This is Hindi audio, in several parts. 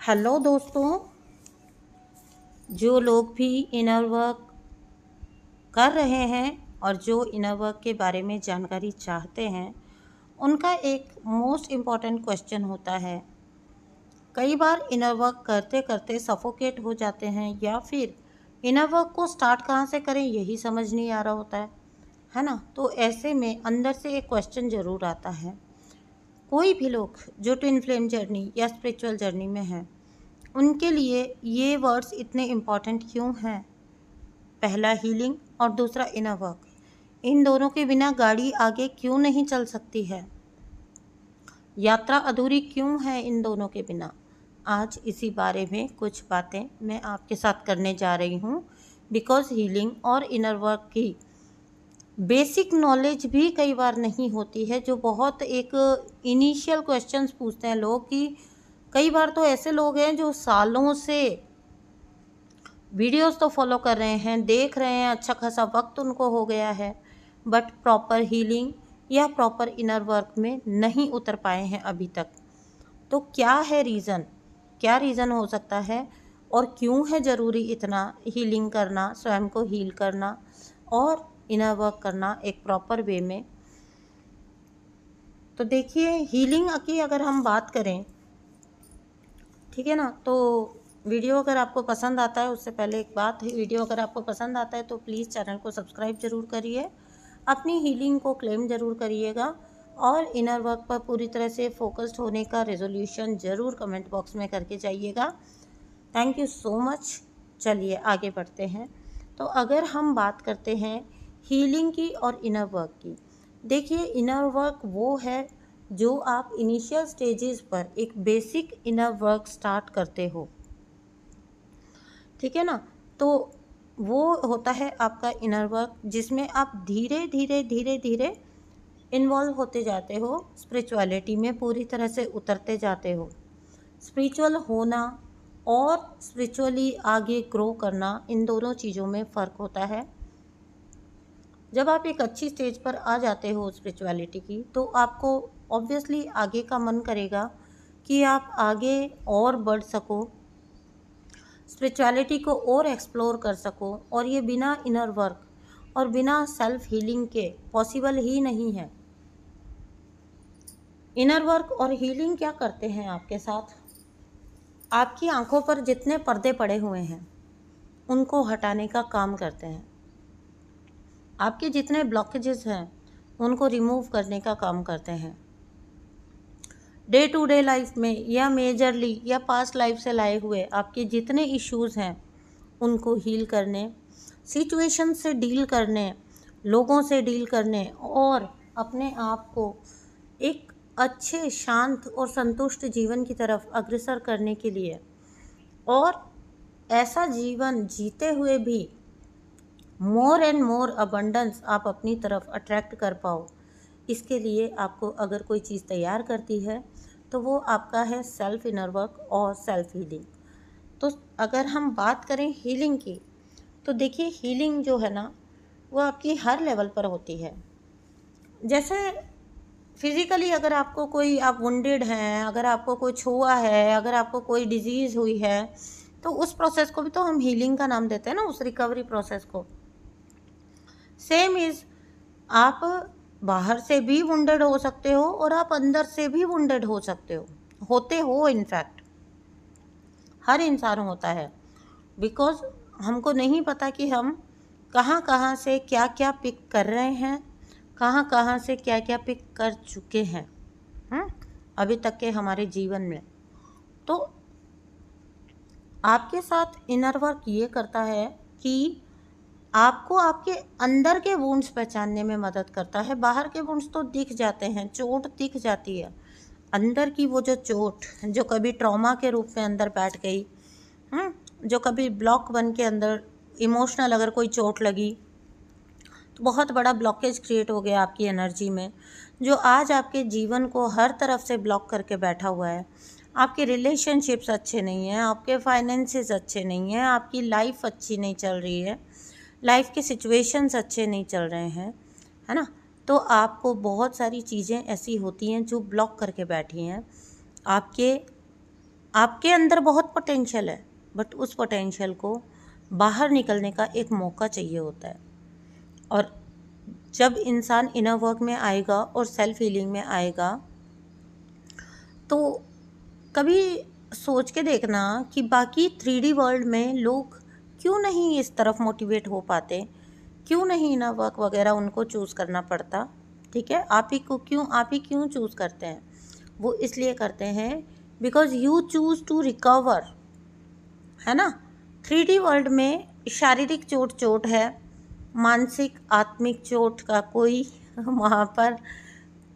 हेलो दोस्तों, जो लोग भी इनर वर्क कर रहे हैं और जो इनर वर्क के बारे में जानकारी चाहते हैं, उनका एक मोस्ट इम्पॉर्टेंट क्वेश्चन होता है। कई बार इनर वर्क करते करते सफोकेट हो जाते हैं या फिर इनर वर्क को स्टार्ट कहाँ से करें यही समझ नहीं आ रहा होता है ना। तो ऐसे में अंदर से एक क्वेश्चन ज़रूर आता है। कोई भी लोग जो ट्विन फ्लेम जर्नी या स्पिरिचुअल जर्नी में हैं, उनके लिए ये वर्ड्स इतने इम्पॉर्टेंट क्यों हैं? पहला हीलिंग और दूसरा इनर वर्क, इन दोनों के बिना गाड़ी आगे क्यों नहीं चल सकती है? यात्रा अधूरी क्यों है इन दोनों के बिना? आज इसी बारे में कुछ बातें मैं आपके साथ करने जा रही हूँ। बिकॉज हीलिंग और इनर वर्क की बेसिक नॉलेज भी कई बार नहीं होती है। जो बहुत एक इनिशियल क्वेश्चंस पूछते हैं लोग कि कई बार तो ऐसे लोग हैं जो सालों से वीडियोस तो फॉलो कर रहे हैं, देख रहे हैं, अच्छा खासा वक्त उनको हो गया है, बट प्रॉपर हीलिंग या प्रॉपर इनर वर्क में नहीं उतर पाए हैं अभी तक। तो क्या है रीज़न? क्या रीज़न हो सकता है और क्यों है ज़रूरी इतना हीलिंग करना, स्वयं को हील करना और इनर वर्क करना एक प्रॉपर वे में? तो देखिए, हीलिंग की अगर हम बात करें, ठीक है ना, तो वीडियो अगर आपको पसंद आता है, उससे पहले एक बात है, वीडियो अगर आपको पसंद आता है तो प्लीज़ चैनल को सब्सक्राइब ज़रूर करिए, अपनी हीलिंग को क्लेम ज़रूर करिएगा और इनर वर्क पर पूरी तरह से फोकस्ड होने का रेजोल्यूशन ज़रूर कमेंट बॉक्स में करके जाइएगा। Thank you so much. चलिए आगे बढ़ते हैं। तो अगर हम बात करते हैं हीलिंग की और इनर वर्क की, देखिए, इनर वर्क वो है जो आप इनिशियल स्टेजेस पर एक बेसिक इनर वर्क स्टार्ट करते हो, ठीक है ना। तो वो होता है आपका इनर वर्क, जिसमें आप धीरे धीरे धीरे धीरे इन्वॉल्व होते जाते हो, स्पिरिचुअलिटी में पूरी तरह से उतरते जाते हो। स्पिरिचुअल होना और स्पिरिचुअली आगे ग्रो करना, इन दोनों चीज़ों में फ़र्क होता है। जब आप एक अच्छी स्टेज पर आ जाते हो स्पिरिचुअलिटी की, तो आपको ऑब्वियसली आगे का मन करेगा कि आप आगे और बढ़ सको, स्पिरिचुअलिटी को और एक्सप्लोर कर सको, और ये बिना इनर वर्क और बिना सेल्फ हीलिंग के पॉसिबल ही नहीं है। इनर वर्क और हीलिंग क्या करते हैं आपके साथ? आपकी आंखों पर जितने पर्दे पड़े हुए हैं उनको हटाने का काम करते हैं। आपके जितने ब्लॉकेजेस हैं उनको रिमूव करने का काम करते हैं। डे टू डे लाइफ में या मेजरली या पास्ट लाइफ से लाए हुए आपके जितने इश्यूज़ हैं उनको हील करने, सिचुएशन से डील करने, लोगों से डील करने और अपने आप को एक अच्छे, शांत और संतुष्ट जीवन की तरफ अग्रसर करने के लिए, और ऐसा जीवन जीते हुए भी मोर एंड मोर अबंडेंस आप अपनी तरफ अट्रैक्ट कर पाओ, इसके लिए आपको अगर कोई चीज़ तैयार करती है तो वो आपका है सेल्फ इनर वर्क और सेल्फ हीलिंग। तो अगर हम बात करें हीलिंग की, तो देखिए, हीलिंग जो है ना, वो आपकी हर लेवल पर होती है। जैसे फिज़िकली अगर आपको कोई, आप वुंडेड हैं, अगर आपको कोई छुआ है, अगर आपको कोई डिजीज़ हुई है, तो उस प्रोसेस को भी तो हम हीलिंग का नाम देते हैं ना, उस रिकवरी प्रोसेस को। सेम इज़, आप बाहर से भी वुंडेड हो सकते हो और आप अंदर से भी वुंडेड हो सकते हो, होते हो। इनफैक्ट हर इंसान होता है, बिकॉज हमको नहीं पता कि हम कहाँ कहाँ से क्या क्या पिक कर रहे हैं, कहाँ कहाँ से क्या क्या पिक कर चुके हैं अभी तक के हमारे जीवन में। तो आपके साथ इनर वर्क ये करता है कि आपको आपके अंदर के वुंड्स पहचानने में मदद करता है। बाहर के वुंड्स तो दिख जाते हैं, चोट दिख जाती है, अंदर की वो जो चोट जो कभी ट्रॉमा के रूप में अंदर बैठ गई, जो कभी ब्लॉक बन के अंदर इमोशनल अगर कोई चोट लगी तो बहुत बड़ा ब्लॉकेज क्रिएट हो गया आपकी एनर्जी में, जो आज आपके जीवन को हर तरफ से ब्लॉक करके बैठा हुआ है। आपके रिलेशनशिप्स अच्छे नहीं हैं, आपके फाइनेंसेस अच्छे नहीं हैं, आपकी लाइफ अच्छी नहीं चल रही है, लाइफ के सिचुएशंस अच्छे नहीं चल रहे हैं, है ना। तो आपको बहुत सारी चीज़ें ऐसी होती हैं जो ब्लॉक करके बैठी हैं आपके आपके अंदर बहुत पोटेंशियल है, बट उस पोटेंशियल को बाहर निकलने का एक मौका चाहिए होता है। और जब इंसान इनर वर्क में आएगा और सेल्फ हीलिंग में आएगा, तो कभी सोच के देखना कि बाकी 3D वर्ल्ड में लोग क्यों नहीं इस तरफ मोटिवेट हो पाते, क्यों नहीं इनर वर्क वगैरह उनको चूज़ करना पड़ता। ठीक है, आप ही क्यों चूज़ करते हैं? वो इसलिए करते हैं because you choose to recover, है ना। 3D वर्ल्ड में शारीरिक चोट है, मानसिक आत्मिक चोट का कोई वहाँ पर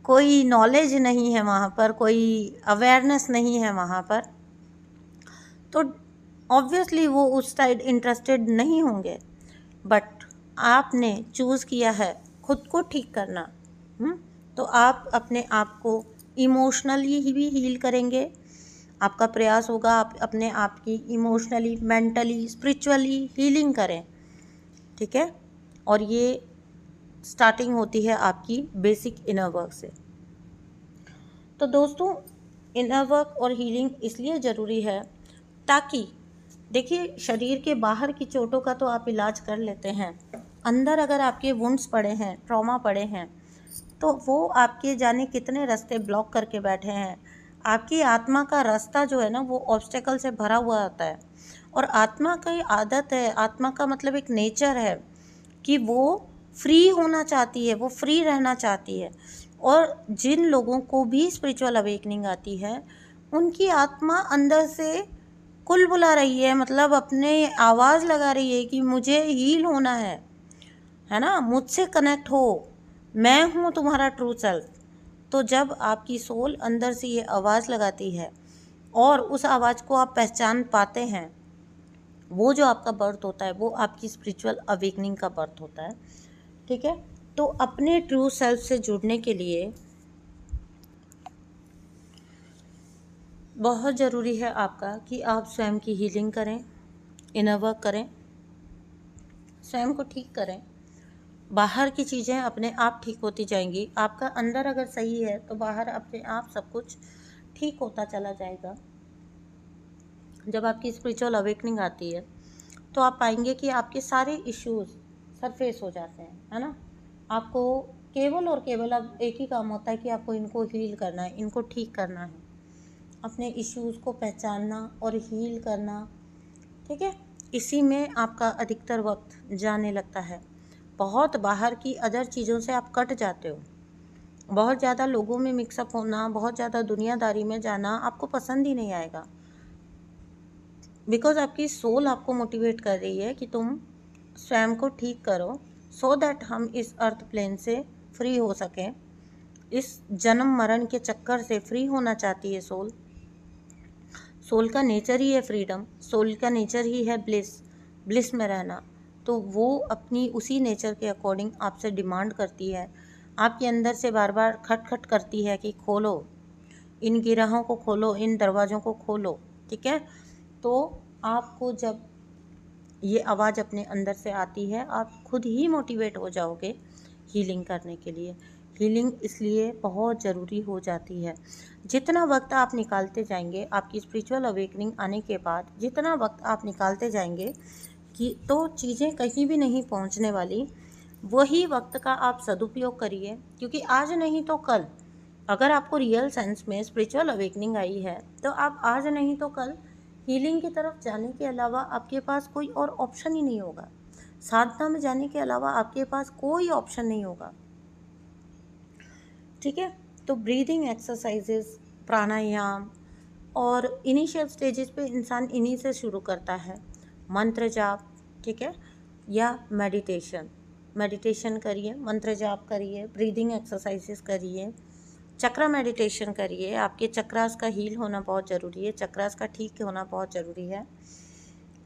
कोई नॉलेज नहीं है, वहाँ पर कोई अवेयरनेस नहीं है वहाँ पर, तो ऑब्वियसली वो उस साइड इंटरेस्टेड नहीं होंगे। बट आपने चूज़ किया है खुद को ठीक करना, तो आप अपने आप को इमोशनली भी हील करेंगे। आपका प्रयास होगा आप अपने आप की इमोशनली, मेंटली, स्पिरिचुअली हीलिंग करें। ठीक है, और ये स्टार्टिंग होती है आपकी बेसिक इनर वर्क से। तो दोस्तों, इनर वर्क और हीलिंग इसलिए ज़रूरी है ताकि देखिए, शरीर के बाहर की चोटों का तो आप इलाज कर लेते हैं, अंदर अगर आपके वुंड्स पड़े हैं, ट्रॉमा पड़े हैं, तो वो आपके जाने कितने रास्ते ब्लॉक करके बैठे हैं। आपकी आत्मा का रास्ता जो है ना, वो ऑब्स्टेकल से भरा हुआ आता है। और आत्मा की आदत है, आत्मा का मतलब एक नेचर है कि वो फ्री होना चाहती है, वो फ्री रहना चाहती है। और जिन लोगों को भी स्पिरिचुअल अवेकनिंग आती है, उनकी आत्मा अंदर से कुल बुला रही है, मतलब अपने आवाज़ लगा रही है कि मुझे हील होना है ना, मुझसे कनेक्ट हो, मैं हूँ तुम्हारा ट्रू सेल्फ। तो जब आपकी सोल अंदर से ये आवाज़ लगाती है और उस आवाज़ को आप पहचान पाते हैं, वो जो आपका बर्थ होता है वो आपकी स्पिरिचुअल अवेकनिंग का बर्थ होता है। ठीक है, तो अपने ट्रू सेल्फ से जुड़ने के लिए बहुत ज़रूरी है आपका कि आप स्वयं की हीलिंग करें, इनर वर्क करें, स्वयं को ठीक करें। बाहर की चीज़ें अपने आप ठीक होती जाएंगी। आपका अंदर अगर सही है तो बाहर अपने आप सब कुछ ठीक होता चला जाएगा। जब आपकी स्पिरिचुअल अवेकनिंग आती है तो आप पाएंगे कि आपके सारे इश्यूज सरफेस हो जाते हैं, है ना। आपको केवल और केवल अब एक ही काम होता है कि आपको इनको हील करना है, इनको ठीक करना है, अपने इश्यूज़ को पहचानना और हील करना। ठीक है, इसी में आपका अधिकतर वक्त जाने लगता है। बहुत बाहर की अदर चीज़ों से आप कट जाते हो। बहुत ज़्यादा लोगों में मिक्सअप होना, बहुत ज़्यादा दुनियादारी में जाना आपको पसंद ही नहीं आएगा। बिकॉज आपकी सोल आपको मोटिवेट कर रही है कि तुम स्वयं को ठीक करो, सो दैट हम इस अर्थ प्लेन से फ्री हो सकें। इस जन्म मरण के चक्कर से फ्री होना चाहती है सोल। सोल का नेचर ही है फ्रीडम, सोल का नेचर ही है ब्लिस में रहना। तो वो अपनी उसी नेचर के अकॉर्डिंग आपसे डिमांड करती है, आपके अंदर से बार बार खटखट करती है कि खोलो, इन गिराहों को खोलो, इन दरवाज़ों को खोलो। ठीक है, तो आपको जब ये आवाज़ अपने अंदर से आती है, आप खुद ही मोटिवेट हो जाओगे हीलिंग करने के लिए। हीलिंग इसलिए बहुत ज़रूरी हो जाती है। जितना वक्त आप निकालते जाएंगे आपकी स्पिरिचुअल अवेकनिंग आने के बाद, जितना वक्त आप निकालते जाएंगे कि तो चीज़ें कहीं भी नहीं पहुंचने वाली। वही वक्त का आप सदुपयोग करिए, क्योंकि आज नहीं तो कल, अगर आपको रियल सेंस में स्पिरिचुअल अवेकनिंग आई है तो आप आज नहीं तो कल हीलिंग की तरफ जाने के अलावा आपके पास कोई और ऑप्शन ही नहीं होगा। साधना में जाने के अलावा आपके पास कोई ऑप्शन नहीं होगा। ठीक है, तो ब्रीदिंग एक्सरसाइजेस, प्राणायाम, और इनिशियल स्टेजेस पे इंसान इन्हीं से शुरू करता है। मंत्र जाप, ठीक है, या मेडिटेशन करिए, मंत्र जाप करिए, ब्रीदिंग एक्सरसाइजेस करिए, चक्रा मेडिटेशन करिए। आपके चक्रास का हील होना बहुत ज़रूरी है, चक्रास का ठीक होना बहुत ज़रूरी है।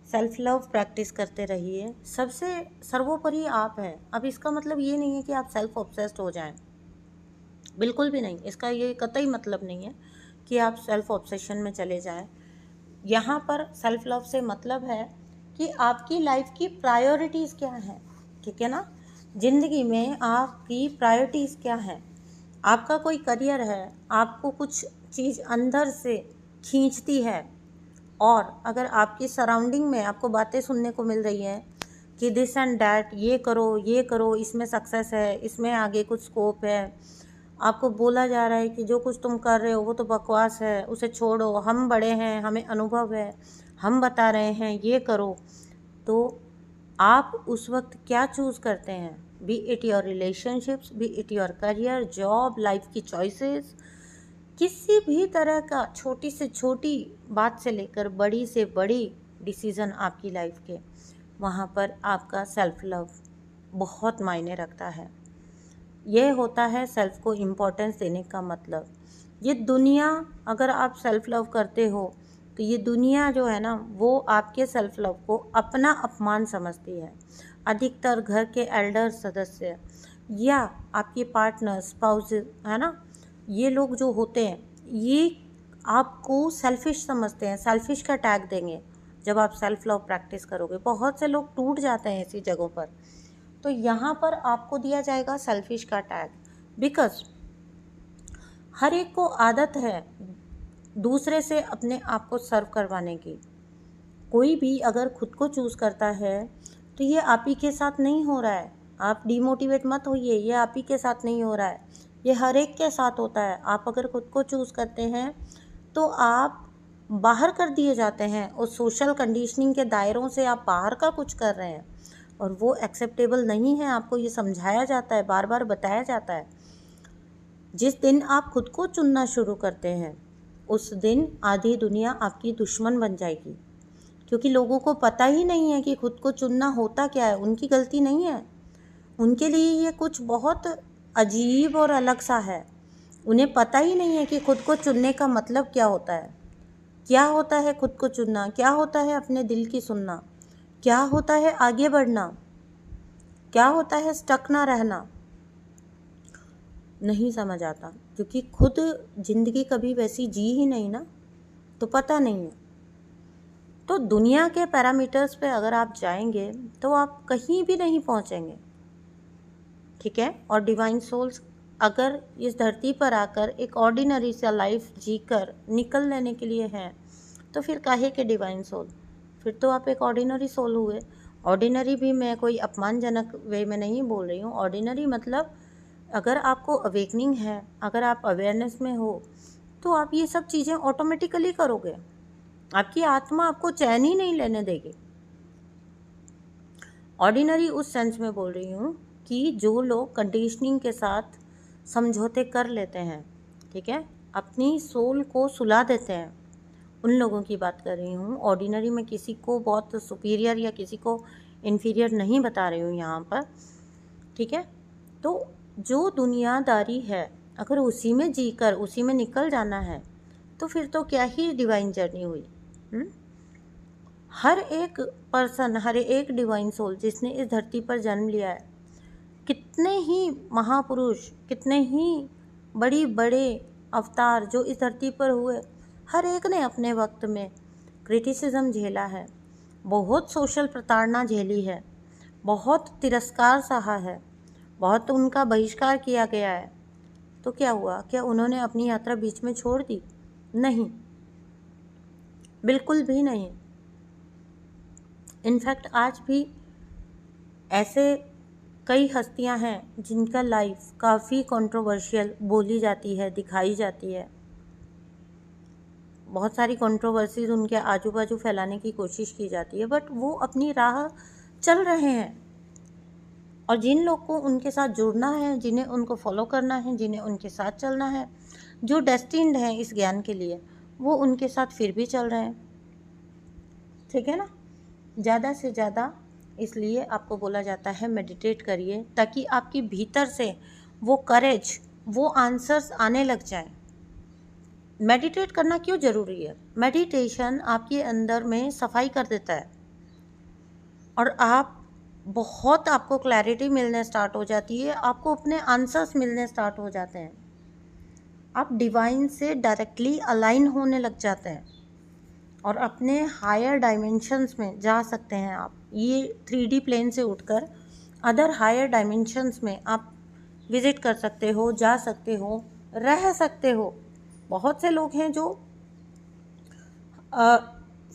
सेल्फ लव प्रैक्टिस करते रहिए। सबसे सर्वोपरि आप हैं। अब इसका मतलब ये नहीं है कि आप सेल्फ ऑब्सेस्ड हो जाएं, बिल्कुल भी नहीं। इसका ये कतई मतलब नहीं है कि आप सेल्फ ऑब्सेशन में चले जाएं। यहाँ पर सेल्फ लव से मतलब है कि आपकी लाइफ की प्रायोरिटीज़ क्या हैं। ठीक है ना, ज़िंदगी में आपकी प्रायोरिटीज़ क्या हैं। आपका कोई करियर है, आपको कुछ चीज़ अंदर से खींचती है, और अगर आपकी सराउंडिंग में आपको बातें सुनने को मिल रही हैं कि दिस एंड डैट, ये करो, इसमें सक्सेस है, इसमें आगे कुछ स्कोप है, आपको बोला जा रहा है कि जो कुछ तुम कर रहे हो वो तो बकवास है, उसे छोड़ो, हम बड़े हैं, हमें अनुभव है, हम बता रहे हैं ये करो, तो आप उस वक्त क्या चूज़ करते हैं? B it your relationships, B it your career, job, life की चॉइसेस, किसी भी तरह का छोटी से छोटी बात से लेकर बड़ी से बड़ी डिसीज़न आपकी लाइफ के, वहाँ पर आपका सेल्फ लव बहुत मायने रखता है। ये होता है सेल्फ को इम्पोर्टेंस देने का मतलब। ये दुनिया, अगर आप सेल्फ लव करते हो तो ये दुनिया जो है ना, वो आपके सेल्फ लव को अपना अपमान समझती है। अधिकतर घर के एल्डर सदस्य या आपके पार्टनर, स्पाउस है ना, ये लोग जो होते हैं ये आपको सेल्फिश समझते हैं, सेल्फिश का टैग देंगे जब आप सेल्फ लव प्रैक्टिस करोगे। बहुत से लोग टूट जाते हैं ऐसी जगहों पर, तो यहाँ पर आपको दिया जाएगा सेल्फिश का टैग, बिकॉज हर एक को आदत है दूसरे से अपने आप को सर्व करवाने की। कोई भी अगर खुद को चूज़ करता है तो ये आप ही के साथ नहीं हो रहा है, आप डिमोटिवेट मत होइए, ये आप ही के साथ नहीं हो रहा है, ये हर एक के साथ होता है। आप अगर खुद को चूज़ करते हैं तो आप बाहर कर दिए जाते हैं, उस सोशल कंडीशनिंग के दायरों से आप बाहर का कुछ कर रहे हैं और वो एक्सेप्टेबल नहीं है। आपको ये समझाया जाता है, बार बार बताया जाता है। जिस दिन आप खुद को चुनना शुरू करते हैं उस दिन आधी दुनिया आपकी दुश्मन बन जाएगी, क्योंकि लोगों को पता ही नहीं है कि खुद को चुनना होता क्या है। उनकी गलती नहीं है, उनके लिए ये कुछ बहुत अजीब और अलग सा है। उन्हें पता ही नहीं है कि खुद को चुनने का मतलब क्या होता है। क्या होता है खुद को चुनना, क्या होता है अपने दिल की सुनना, क्या होता है आगे बढ़ना, क्या होता है स्टक ना रहना, नहीं समझ आता, क्योंकि खुद ज़िंदगी कभी वैसी जी ही नहीं ना, तो पता नहीं है। तो दुनिया के पैरामीटर्स पे अगर आप जाएंगे तो आप कहीं भी नहीं पहुंचेंगे, ठीक है। और डिवाइन सोल्स अगर इस धरती पर आकर एक ऑर्डिनरी सा लाइफ जीकर निकल लेने के लिए हैं तो फिर काहे के डिवाइन सोल, फिर तो आप एक ऑर्डिनरी सोल हुए। ऑर्डिनरी भी मैं कोई अपमानजनक वे में नहीं बोल रही हूँ। ऑर्डिनरी मतलब अगर आपको अवेकनिंग है, अगर आप अवेयरनेस में हो तो आप ये सब चीज़ें ऑटोमेटिकली करोगे। आपकी आत्मा आपको चैन ही नहीं लेने देगी। ऑर्डिनरी उस सेंस में बोल रही हूँ कि जो लोग कंडीशनिंग के साथ समझौते कर लेते हैं, ठीक है, अपनी सोल को सुला देते हैं, उन लोगों की बात कर रही हूँ। ऑर्डिनरी में किसी को बहुत सुपीरियर या किसी को इन्फीरियर नहीं बता रही हूँ यहाँ पर, ठीक है। तो जो दुनियादारी है अगर उसी में जीकर उसी में निकल जाना है तो फिर तो क्या ही डिवाइन जर्नी हुई। हर एक पर्सन, हर एक डिवाइन सोल जिसने इस धरती पर जन्म लिया है, कितने ही महापुरुष, कितने ही बड़े अवतार जो इस धरती पर हुए, हर एक ने अपने वक्त में क्रिटिसिज्म झेला है, बहुत सोशल प्रताड़ना झेली है, बहुत तिरस्कार सहा है, बहुत उनका बहिष्कार किया गया है। तो क्या हुआ? क्या उन्होंने अपनी यात्रा बीच में छोड़ दी? नहीं, बिल्कुल भी नहीं। इनफैक्ट आज भी ऐसे कई हस्तियां हैं जिनका लाइफ काफ़ी कंट्रोवर्शियल बोली जाती है, दिखाई जाती है। बहुत सारी कंट्रोवर्सीज उनके आजू बाजू फैलाने की कोशिश की जाती है, बट वो अपनी राह चल रहे हैं। और जिन लोग को उनके साथ जुड़ना है, जिन्हें उनको फॉलो करना है, जिन्हें उनके साथ चलना है, जो डेस्टिन्ड हैं इस ज्ञान के लिए, वो उनके साथ फिर भी चल रहे हैं, ठीक है ना। ज़्यादा से ज़्यादा इसलिए आपको बोला जाता है मेडिटेट करिए, ताकि आपके भीतर से वो करेज, वो आंसर्स आने लग जाए। मेडिटेट करना क्यों ज़रूरी है? मेडिटेशन आपके अंदर में सफाई कर देता है और आपको क्लैरिटी मिलने स्टार्ट हो जाती है, आपको अपने आंसर्स मिलने स्टार्ट हो जाते हैं, आप डिवाइन से डायरेक्टली अलाइन होने लग जाते हैं और अपने हायर डायमेंशंस में जा सकते हैं। आप ये 3D प्लेन से उठकर अदर हायर डायमेंशंस में आप विज़िट कर सकते हो, जा सकते हो, रह सकते हो। बहुत से लोग हैं जो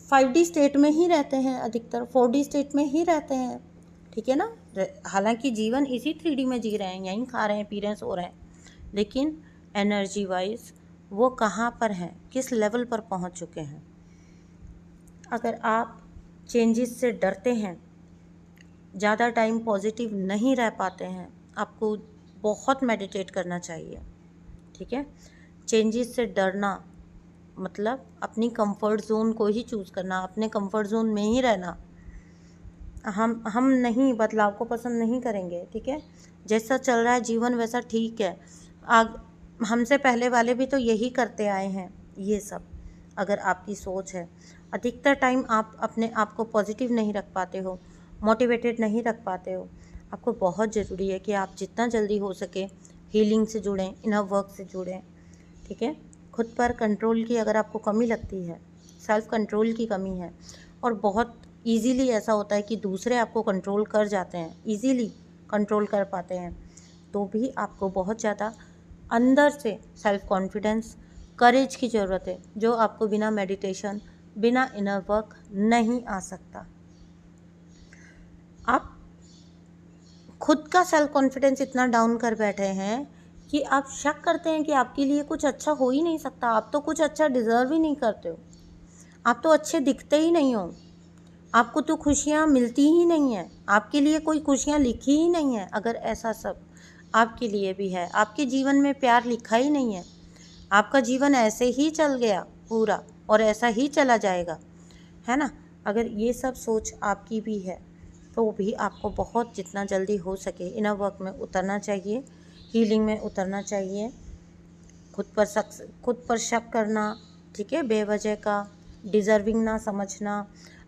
5D स्टेट में ही रहते हैं, अधिकतर 4D स्टेट में ही रहते हैं, ठीक है ना। हालांकि जीवन इसी 3D में जी रहे हैं, यहीं खा रहे हैं, पी रहे हैं, सो रहे हैं, लेकिन एनर्जी वाइज वो कहाँ पर हैं, किस लेवल पर पहुँच चुके हैं। अगर आप चेंजेस से डरते हैं, ज़्यादा टाइम पॉजिटिव नहीं रह पाते हैं, आपको बहुत मेडिटेट करना चाहिए, ठीक है। चेंजेस से डरना मतलब अपनी कंफर्ट जोन को ही चूज़ करना, अपने कंफर्ट जोन में ही रहना। हम नहीं, बदलाव को पसंद नहीं करेंगे, ठीक है। जैसा चल रहा है जीवन वैसा ठीक है। हमसे पहले वाले भी तो यही करते आए हैं ये सब। अगर आपकी सोच है, अधिकतर टाइम आप अपने आप को पॉजिटिव नहीं रख पाते हो, मोटिवेटेड नहीं रख पाते हो, आपको बहुत ज़रूरी है कि आप जितना जल्दी हो सके हीलिंग से जुड़ें, इनर वर्क से जुड़ें, ठीक है। खुद पर कंट्रोल की अगर आपको कमी लगती है, सेल्फ कंट्रोल की कमी है, और बहुत इजीली ऐसा होता है कि दूसरे आपको कंट्रोल कर जाते हैं, इजीली कंट्रोल कर पाते हैं, तो भी आपको बहुत ज़्यादा अंदर से सेल्फ कॉन्फिडेंस, करेज की ज़रूरत है, जो आपको बिना मेडिटेशन, बिना इनर वर्क नहीं आ सकता। आप खुद का सेल्फ कॉन्फिडेंस इतना डाउन कर बैठे हैं कि आप शक करते हैं कि आपके लिए कुछ अच्छा हो ही नहीं सकता, आप तो कुछ अच्छा डिज़र्व ही नहीं करते हो, आप तो अच्छे दिखते ही नहीं हो, आपको तो खुशियाँ मिलती ही नहीं हैं, आपके लिए कोई खुशियाँ लिखी ही नहीं है। अगर ऐसा सब आपके लिए भी है, आपके जीवन में प्यार लिखा ही नहीं है, आपका जीवन ऐसे ही चल गया पूरा और ऐसा ही चला जाएगा, है ना। अगर ये सब सोच आपकी भी है तो भी आपको बहुत जितना जल्दी हो सके इनर वर्क में उतरना चाहिए, हीलिंग में उतरना चाहिए। खुद पर शक करना, ठीक है, बेवजह का डिज़र्विंग ना समझना,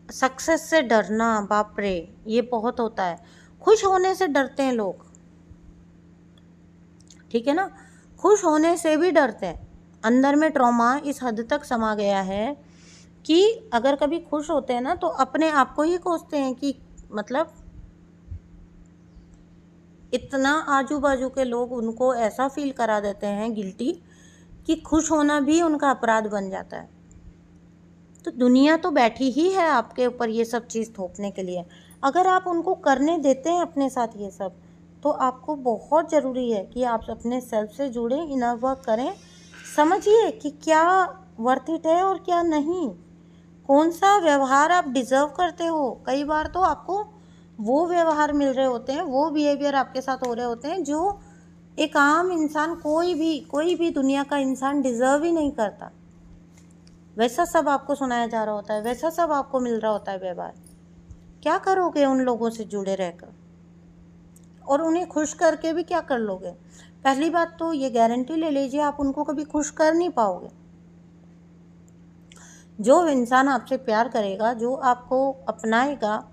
सक्सेस से डरना, बाप रे ये बहुत होता है। खुश होने से डरते हैं लोग, ठीक है ना, खुश होने से भी डरते हैं। अंदर में ट्रॉमा इस हद तक समा गया है कि अगर कभी खुश होते हैं ना तो अपने आप को ही कोसते हैं कि मतलब इतना आजू बाजू के लोग उनको ऐसा फील करा देते हैं गिल्टी कि खुश होना भी उनका अपराध बन जाता है। तो दुनिया तो बैठी ही है आपके ऊपर ये सब चीज़ थोपने के लिए। अगर आप उनको करने देते हैं अपने साथ ये सब, तो आपको बहुत ज़रूरी है कि आप अपने सेल्फ से जुड़ें, इनर वर्क करें, समझिए कि क्या वर्थ इट है और क्या नहीं, कौन सा व्यवहार आप डिज़र्व करते हो। कई बार तो आपको वो व्यवहार मिल रहे होते हैं, वो बिहेवियर आपके साथ हो रहे होते हैं जो एक आम इंसान, कोई भी दुनिया का इंसान डिज़र्व ही नहीं करता। वैसा सब आपको सुनाया जा रहा होता है, वैसा सब आपको मिल रहा होता है व्यवहार। क्या करोगे उन लोगों से जुड़े रहकर, और उन्हें खुश करके भी क्या कर लोगे। पहली बात तो ये गारंटी ले लीजिए आप उनको कभी खुश कर नहीं पाओगे। जो इंसान आपसे प्यार करेगा, जो आपको अपनाएगा,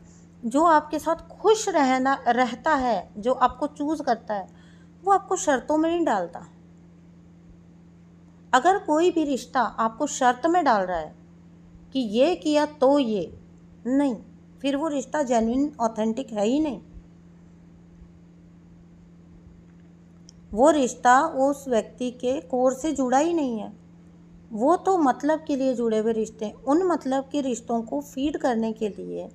जो आपके साथ खुश रहता है, जो आपको चूज़ करता है, वो आपको शर्तों में नहीं डालता। अगर कोई भी रिश्ता आपको शर्त में डाल रहा है कि ये किया तो ये नहीं, फिर वो रिश्ता जेन्युइन ऑथेंटिक है ही नहीं। वो रिश्ता उस व्यक्ति के कोर से जुड़ा ही नहीं है। वो तो मतलब के लिए जुड़े हुए रिश्ते हैं। उन मतलब के रिश्तों को फीड करने के लिए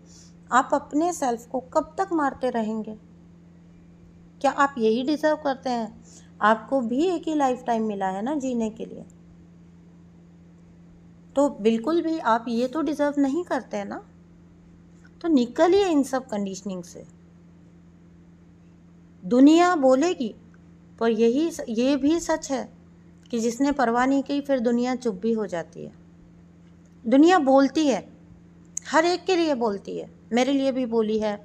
आप अपने सेल्फ को कब तक मारते रहेंगे। क्या आप यही डिज़र्व करते हैं। आपको भी एक ही लाइफ टाइम मिला है ना जीने के लिए, तो बिल्कुल भी आप ये तो डिज़र्व नहीं करते हैं ना। तो निकलिए इन सब कंडीशनिंग से। दुनिया बोलेगी, पर ये भी सच है कि जिसने परवाह नहीं की फिर दुनिया चुप भी हो जाती है। दुनिया बोलती है, हर एक के लिए बोलती है, मेरे लिए भी बोली है,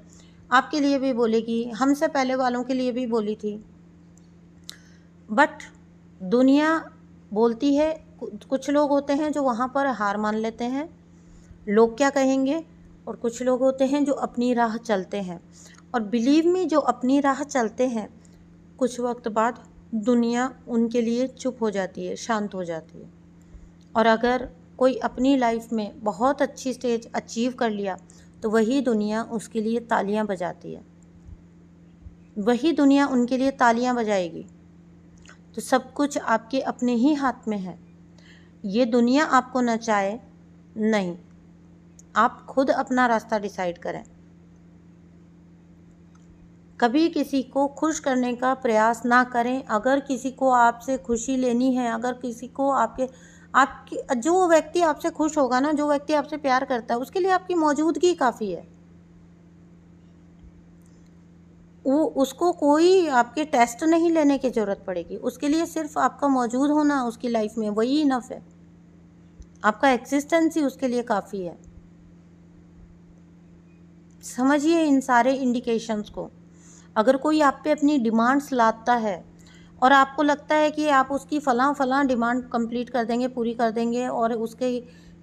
आपके लिए भी बोलेगी, हमसे पहले वालों के लिए भी बोली थी। बट दुनिया बोलती है, कुछ लोग होते हैं जो वहाँ पर हार मान लेते हैं, लोग क्या कहेंगे, और कुछ लोग होते हैं जो अपनी राह चलते हैं। और बिलीव मी, जो अपनी राह चलते हैं कुछ वक्त बाद दुनिया उनके लिए चुप हो जाती है, शांत हो जाती है। और अगर कोई अपनी लाइफ में बहुत अच्छी स्टेज अचीव कर लिया तो वही दुनिया उसके लिए तालियां बजाती है, वही दुनिया उनके लिए तालियां बजाएगी। तो सब कुछ आपके अपने ही हाथ में है। ये दुनिया आपको नचाए नहीं, आप खुद अपना रास्ता डिसाइड करें। कभी किसी को खुश करने का प्रयास ना करें। अगर किसी को आपसे खुशी लेनी है, अगर किसी को आपकी जो व्यक्ति आपसे खुश होगा ना, जो व्यक्ति आपसे प्यार करता है, उसके लिए आपकी मौजूदगी काफ़ी है। वो उसको कोई आपके टेस्ट नहीं लेने की ज़रूरत पड़ेगी, उसके लिए सिर्फ आपका मौजूद होना उसकी लाइफ में वही इनफ है। आपका एग्जिस्टेंस ही उसके लिए काफ़ी है। समझिए इन सारे इंडिकेशंस को। अगर कोई आप पे अपनी डिमांड्स लाता है और आपको लगता है कि आप उसकी फ़लाँ फ़लाँ डिमांड कंप्लीट कर देंगे, पूरी कर देंगे और उसके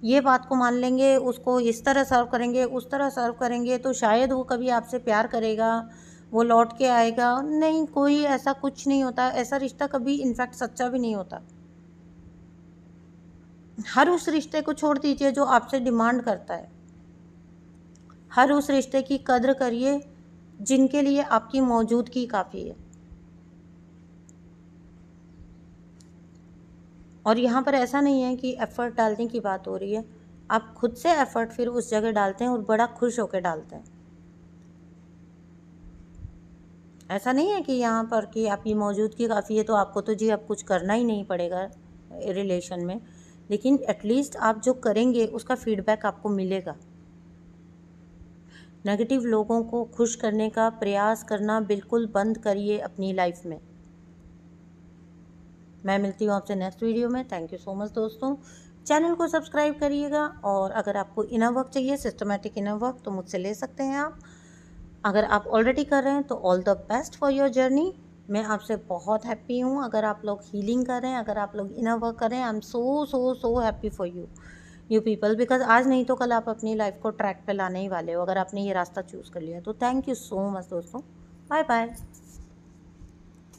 ये बात को मान लेंगे, उसको इस तरह सर्व करेंगे, उस तरह सर्व करेंगे, तो शायद वो कभी आपसे प्यार करेगा, वो लौट के आएगा। नहीं, कोई ऐसा कुछ नहीं होता। ऐसा रिश्ता कभी इनफैक्ट सच्चा भी नहीं होता। हर उस रिश्ते को छोड़ दीजिए जो आपसे डिमांड करता है। हर उस रिश्ते की कद्र करिए जिनके लिए आपकी मौजूदगी काफ़ी है। और यहाँ पर ऐसा नहीं है कि एफ़र्ट डालने की बात हो रही है, आप खुद से एफ़र्ट फिर उस जगह डालते हैं और बड़ा खुश होकर डालते हैं। ऐसा नहीं है कि यहाँ पर कि आपकी मौजूदगी काफ़ी है तो आपको तो जी अब कुछ करना ही नहीं पड़ेगा रिलेशन में, लेकिन एटलीस्ट आप जो करेंगे उसका फीडबैक आपको मिलेगा। नेगेटिव लोगों को खुश करने का प्रयास करना बिल्कुल बंद करिए अपनी लाइफ में। मैं मिलती हूँ आपसे नेक्स्ट वीडियो में। थैंक यू सो मच दोस्तों। चैनल को सब्सक्राइब करिएगा और अगर आपको इनर वर्क चाहिए, सिस्टमेटिक इनर वर्क, तो मुझसे ले सकते हैं आप। अगर आप ऑलरेडी कर रहे हैं तो all the best for your journey. मैं आपसे बहुत हैप्पी हूँ। अगर आप लोग हीलिंग कर रहे हैं, अगर आप लोग इनर वर्क कर रहे हैं, I am so so so happy for you people, because आज नहीं तो कल आप अपनी लाइफ को ट्रैक पे लाने ही वाले हो अगर आपने ये रास्ता चूज़ कर लिया तो। थैंक यू सो मच दोस्तों। Bye bye.